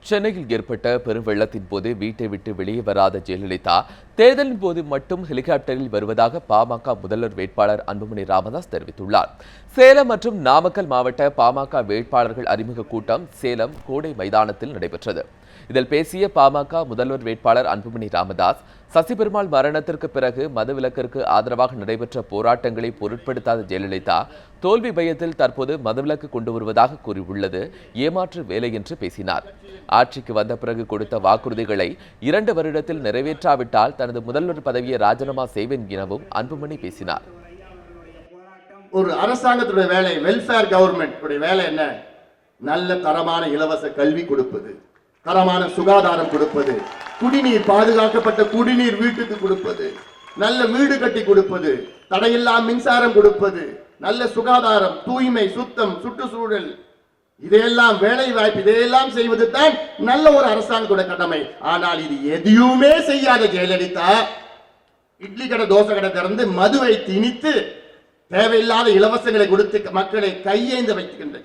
சென்னையில் ஏற்பட்ட பெருவெள்ளத்தின் போது வீட்டை விட்டு வெளியே வராத ஜெயலலிதா தேர்தலின் போது மட்டும் ஹெலிகாப்டரில் வருவதாக பாமக முதல்வர் வேட்பாளர் அன்புமணி ராமதாஸ் தெரிவித்துள்ளார். சேலம் மற்றும் நாமக்கல் மாவட்ட பாமக வேட்பாளர்கள் அறிமுக கூட்டம் சேலம் கோடை மைதானத்தில் நடைபெற்றது. இதில் பேசிய பாமக முதல்வர் வேட்பாளர் அன்புமணி ராமதாஸ், சசிபெருமாள் மரணத்திற்கு பிறகு மதுவிலக்கிற்கு ஆதரவாக நடைபெற்ற போராட்டங்களை பொருட்படுத்தாத ஜெயலலிதா தோல்வி பயத்தில் தற்போது மதுவிலக்கு கொண்டு வருவதாக கூறியுள்ளது ஏமாற்று வேலை என்று பேசினார். ஆட்சிக்கு வந்த பிறகு கொடுத்த வாக்குறுதிகளை 2 வருடத்தில் நிறைவேற்றாவிட்டால் தனது முதல்வர் பதவியை ராஜினாமா செய்வேன் எனவும் அன்புமணி பேசினார். ஒரு அரசாங்கத்துடைய வேலை, வெல்ஃபேர் கவர்மெண்ட் வேலை என்ன? நல்ல தரமான இலவச கல்வி கொடுப்பது, தரமான சுகாதாரம் கொடுப்பது, குடிநீர் பாதுகாக்கப்பட்ட குடிநீர் வீட்டுக்கு கொடுப்பது, நல்ல வீடு கட்டி கொடுப்பது, தடையில்லா மின்சாரம் கொடுப்பது, நல்ல சுகாதாரம், தூய்மை, சுத்தம், சுற்றுச்சூழல், இதையெல்லாம் வேலை வாய்ப்பு, இதையெல்லாம் செய்வது தான் நல்ல ஒரு அரசாங்கத்தோட கடமை. ஆனால் இது எதையுமே செய்யாத ஜெயலலிதா இட்லி கடை தோசை கடை திறந்து மதுவை திணித்து தேவையில்லாத இலவசங்களை கொடுத்து மக்களை கையேந்த வைக்கின்ற